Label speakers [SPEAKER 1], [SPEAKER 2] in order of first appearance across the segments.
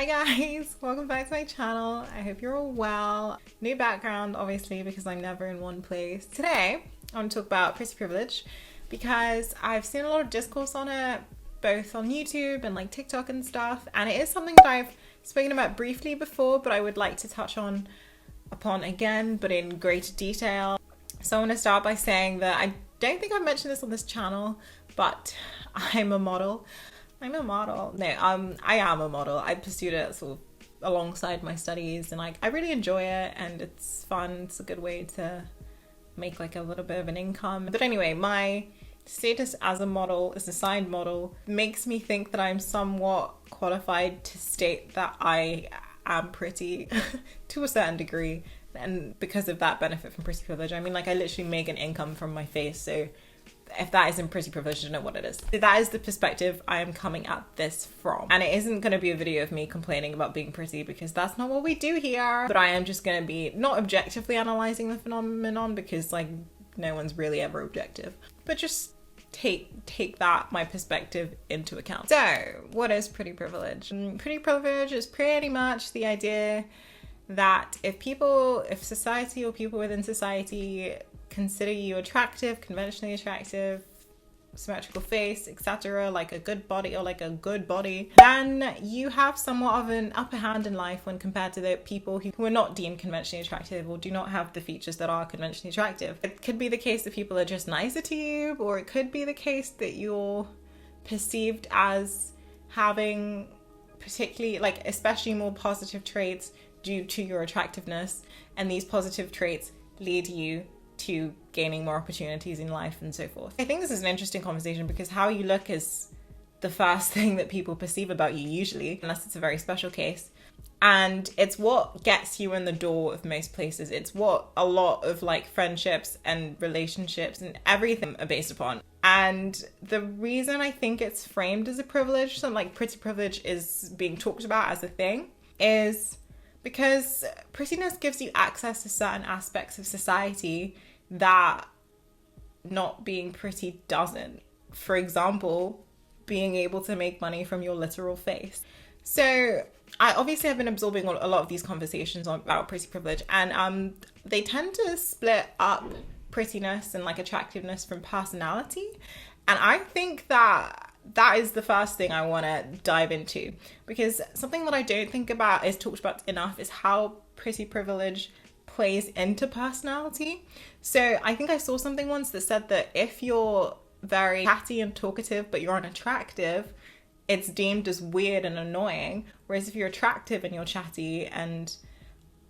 [SPEAKER 1] Hi guys, welcome back to my channel. I hope you're all well. New background obviously because I'm never in one place. Today I want to talk about pretty privilege because I've seen a lot of discourse on it both on YouTube and like TikTok and stuff, and it is something that I've spoken about briefly before but I would like to touch upon again but in greater detail. So I want to start by saying that I don't think I've mentioned this on this channel, but I'm a model. I'm a model. No, I am a model. I pursued it sort of alongside my studies, and I really enjoy it, and it's fun. It's a good way to make like a little bit of an income. But anyway, my status as a model, as a signed model, makes me think that I'm somewhat qualified to state that I am pretty to a certain degree, and because of that benefit from pretty privilege. I mean, like, I literally make an income from my face, so if that isn't pretty privileged, I don't know what it is. That is the perspective I am coming at this from. And it isn't going to be a video of me complaining about being pretty because that's not what we do here. But I am just going to be not objectively analysing the phenomenon because like no one's really ever objective. But just take that, my perspective, into account. So what is pretty privilege? Pretty privilege is pretty much the idea that if society or people within society consider you attractive, conventionally attractive, symmetrical face, etc., like a good body or like a good body, then you have somewhat of an upper hand in life when compared to the people who are not deemed conventionally attractive or do not have the features that are conventionally attractive. It could be the case that people are just nicer to you, or it could be the case that you're perceived as having particularly, like, especially more positive traits due to your attractiveness, and these positive traits lead you to gaining more opportunities in life and so forth. I think this is an interesting conversation because how you look is the first thing that people perceive about you usually, unless it's a very special case. And it's what gets you in the door of most places. It's what a lot of like friendships and relationships and everything are based upon. And the reason I think it's framed as a privilege, something like pretty privilege is being talked about as a thing, is because prettiness gives you access to certain aspects of society that not being pretty doesn't. For example, being able to make money from your literal face. So I obviously have been absorbing a lot of these conversations about pretty privilege, and they tend to split up prettiness and like attractiveness from personality. And I think that is the first thing I want to dive into, because something that I don't think about is talked about enough is how pretty privilege plays into personality. So I think I saw something once that said that if you're very chatty and talkative but you're unattractive, it's deemed as weird and annoying, whereas if you're attractive and you're chatty and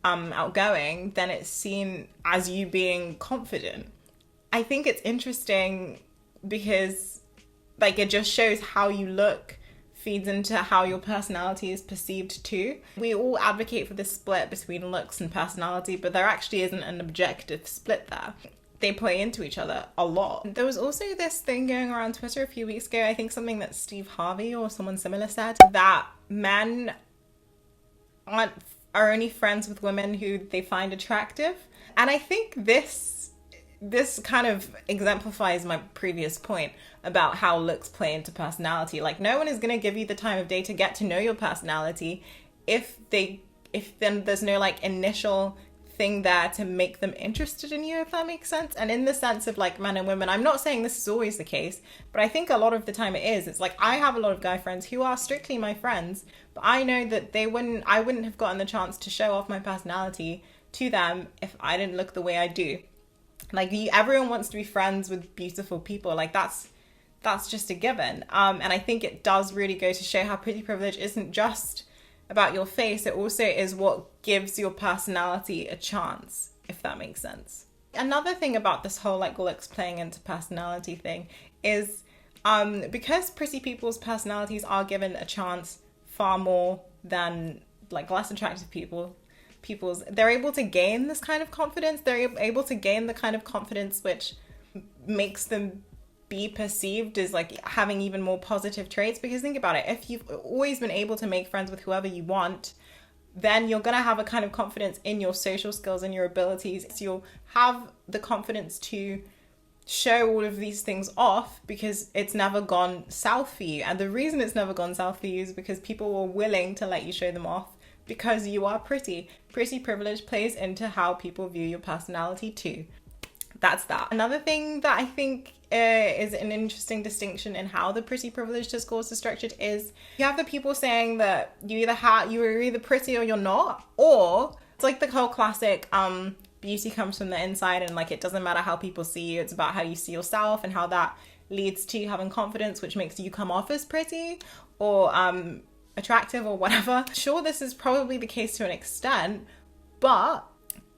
[SPEAKER 1] outgoing, then it's seen as you being confident. I think it's interesting because like it just shows how you look feeds into how your personality is perceived too. We all advocate for this split between looks and personality, but there actually isn't an objective split there. They play into each other a lot. There was also this thing going around Twitter a few weeks ago, I think something that Steve Harvey or someone similar said, that men are only friends with women who they find attractive. And I think this kind of exemplifies my previous point about how looks play into personality. Like, no one is going to give you the time of day to get to know your personality if then there's no like initial thing there to make them interested in you, if that makes sense. And in the sense of like men and women, I'm not saying this is always the case, but I think a lot of the time it is. It's like I have a lot of guy friends who are strictly my friends, but I know that I wouldn't have gotten the chance to show off my personality to them if I didn't look the way I do. Like, everyone wants to be friends with beautiful people. Like, that's just a given. And I think it does really go to show how pretty privilege isn't just about your face. It also is what gives your personality a chance, if that makes sense. Another thing about this whole like looks playing into personality thing is because pretty people's personalities are given a chance far more than like less attractive people's, they're able to gain this kind of confidence. They're able to gain the kind of confidence which makes them be perceived as like having even more positive traits. Because think about it, if you've always been able to make friends with whoever you want, then you're going to have a kind of confidence in your social skills and your abilities. So you'll have the confidence to show all of these things off because it's never gone south for you. And the reason it's never gone south for you is because people were willing to let you show them off because you are pretty. Pretty privilege plays into how people view your personality too. That's that. Another thing that I think is an interesting distinction in how the pretty privilege discourse is structured is you have the people saying that you're either pretty or you're not, or it's like the whole classic beauty comes from the inside, and like it doesn't matter how people see you, it's about how you see yourself and how that leads to having confidence, which makes you come off as pretty or attractive or whatever. Sure, this is probably the case to an extent, but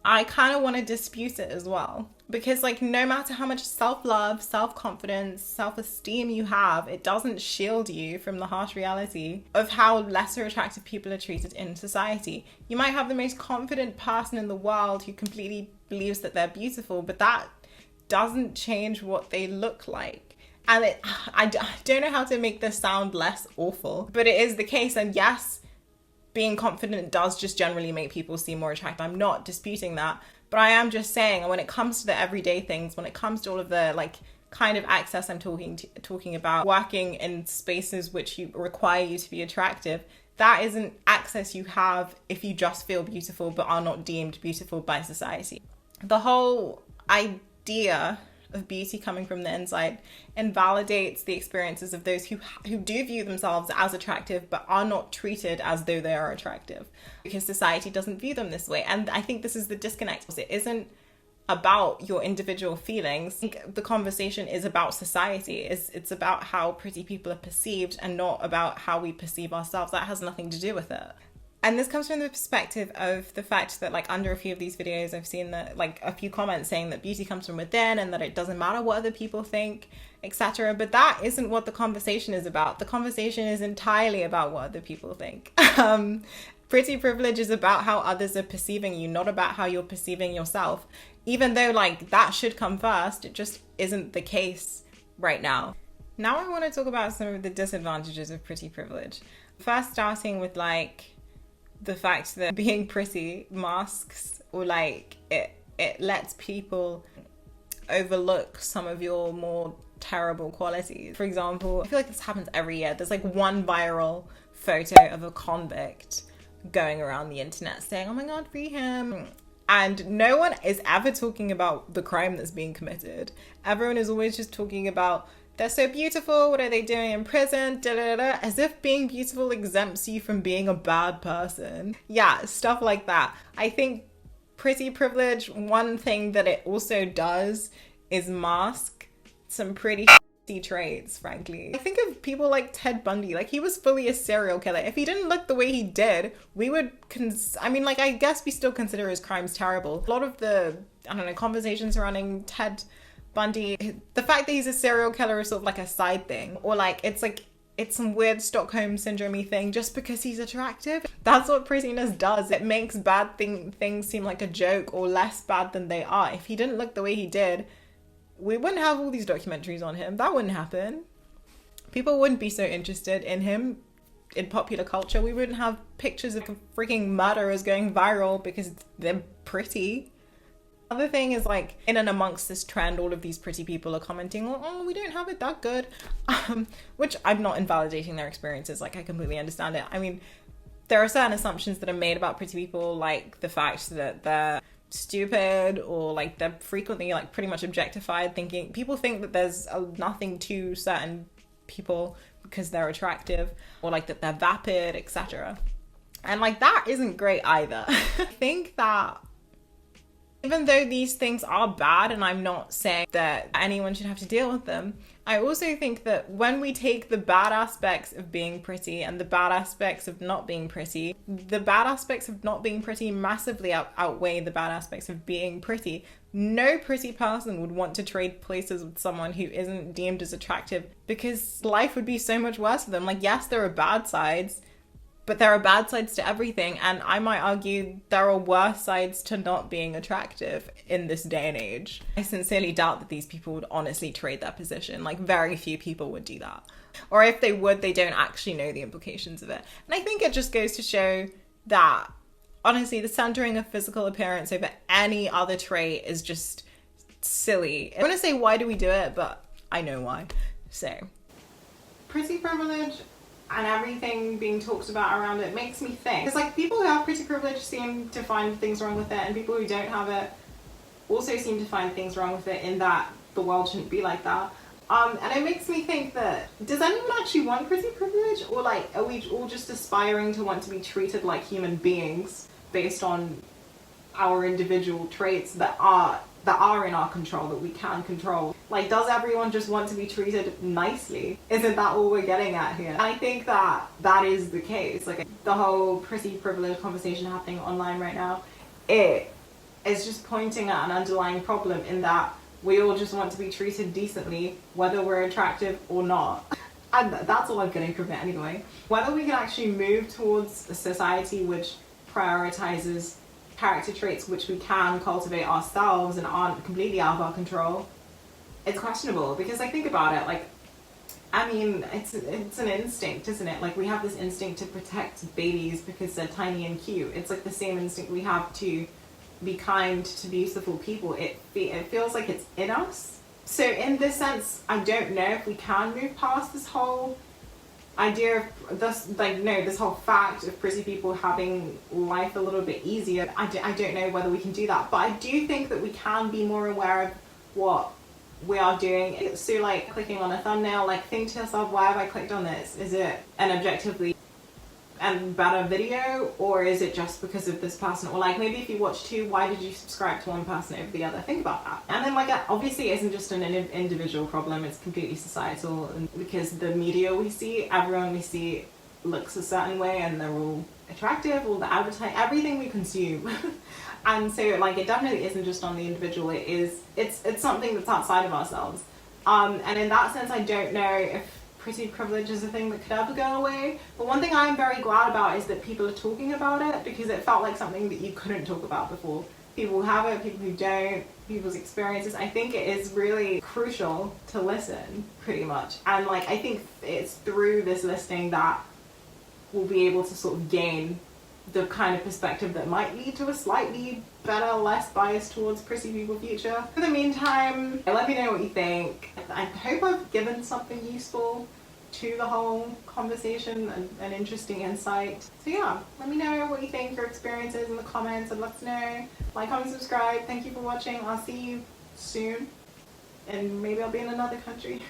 [SPEAKER 1] I kind of want to dispute it as well. Because like no matter how much self-love, self-confidence, self-esteem you have, it doesn't shield you from the harsh reality of how lesser attractive people are treated in society. You might have the most confident person in the world who completely believes that they're beautiful, but that doesn't change what they look like. And I don't know how to make this sound less awful, but it is the case. And yes, being confident does just generally make people seem more attractive. I'm not disputing that. But I am just saying, when it comes to the everyday things, when it comes to all of the like kind of access I'm talking about, working in spaces which require you to be attractive, that isn't access you have if you just feel beautiful but are not deemed beautiful by society. The whole idea of beauty coming from the inside invalidates the experiences of those who do view themselves as attractive but are not treated as though they are attractive because society doesn't view them this way. And I think this is the disconnect. It isn't about your individual feelings. I think the conversation is about society. It's about how pretty people are perceived and not about how we perceive ourselves. That has nothing to do with it. And this comes from the perspective of the fact that like under a few of these videos, I've seen that like a few comments saying that beauty comes from within and that it doesn't matter what other people think, etc. But that isn't what the conversation is about. The conversation is entirely about what other people think. Pretty privilege is about how others are perceiving you, not about how you're perceiving yourself. Even though like that should come first, it just isn't the case right now. Now I want to talk about some of the disadvantages of pretty privilege. First, starting with like the fact that being pretty masks or like it lets people overlook some of your more terrible qualities. For example, I feel like this happens every year. There's like one viral photo of a convict going around the internet saying, oh my god, free him. And no one is ever talking about the crime that's being committed. Everyone is always just talking about they're so beautiful, what are they doing in prison, da da da, as if being beautiful exempts you from being a bad person. Yeah, stuff like that. I think pretty privilege, one thing that it also does is mask some pretty traits, frankly. I think of people like Ted Bundy, like he was fully a serial killer. If he didn't look the way he did, we would I guess we still consider his crimes terrible. A lot of the, conversations surrounding Ted Bundy, the fact that he's a serial killer is sort of like a side thing, or like it's some weird Stockholm syndrome-y thing just because he's attractive. That's what prettiness does. It makes bad things seem like a joke or less bad than they are. If he didn't look the way he did, we wouldn't have all these documentaries on him. That wouldn't happen. People wouldn't be so interested in him in popular culture. We wouldn't have pictures of freaking murderers going viral because they're pretty. Other thing is like in and amongst this trend, all of these pretty people are commenting, oh, we don't have it that good, which I'm not invalidating their experiences. Like I completely understand it. I mean, there are certain assumptions that are made about pretty people, like the fact that they're stupid or like they're frequently like pretty much objectified. People think that there's nothing to certain people because they're attractive, or like that they're vapid, etc. And like that isn't great either. I think that even though these things are bad, and I'm not saying that anyone should have to deal with them, I also think that when we take the bad aspects of being pretty and the bad aspects of not being pretty, the bad aspects of not being pretty massively outweigh the bad aspects of being pretty. No pretty person would want to trade places with someone who isn't deemed as attractive because life would be so much worse for them. Like, yes, there are bad sides, but there are bad sides to everything, and I might argue there are worse sides to not being attractive in this day and age. I sincerely doubt that these people would honestly trade their position. Like, very few people would do that. Or if they would, they don't actually know the implications of it. And I think it just goes to show that, honestly, the centering of physical appearance over any other trait is just silly. I want to say why do we do it, but I know why. So, pretty privilege and everything being talked about around it makes me think. It's like people who have pretty privilege seem to find things wrong with it, and people who don't have it also seem to find things wrong with it in that the world shouldn't be like that. And it makes me think that, does anyone actually want pretty privilege? Or like, are we all just aspiring to want to be treated like human beings based on our individual traits that are in our control, that we can control? Like, does everyone just want to be treated nicely? Isn't that all we're getting at here? And I think that that is the case. Like, the whole pretty privilege conversation happening online right now, it is just pointing at an underlying problem in that we all just want to be treated decently, whether we're attractive or not. And that's all I'm getting from it anyway. Whether we can actually move towards a society which prioritizes character traits which we can cultivate ourselves and aren't completely out of our control, it's questionable. Because I think about it, like, I mean, it's an instinct, isn't it? Like, we have this instinct to protect babies because they're tiny and cute. It's like the same instinct we have to be kind to beautiful people. It feels like it's in us. So in this sense, I don't know if we can move past this whole idea of this, like, no, this whole fact of pretty people having life a little bit easier. I don't know whether we can do that, but I do think that we can be more aware of what we are doing. So like clicking on a thumbnail, like think to yourself, why have I clicked on this? Is it an objectively and better video, or is it just because of this person? Or like, maybe if you watch two, why did you subscribe to one person over the other? Think about that. And then like, obviously it isn't just an individual problem, it's completely societal, because the media we see, everyone we see looks a certain way, and they're all attractive, all the advertising, everything we consume. And so like, it definitely isn't just on the individual, it's something that's outside of ourselves. And in that sense, I don't know if pretty privilege is a thing that could ever go away. But one thing I'm very glad about is that people are talking about it, because it felt like something that you couldn't talk about before. People who have it, people who don't, people's experiences. I think it is really crucial to listen, pretty much. And like, I think it's through this listening that we'll be able to sort of gain the kind of perspective that might lead to a slightly better, less biased towards pretty people future. In the meantime, let me know what you think. I hope I've given something useful to the whole conversation, an interesting insight. So yeah, let me know what you think, your experiences in the comments. I'd love to know. Like, comment, subscribe. Thank you for watching. I'll see you soon. And maybe I'll be in another country.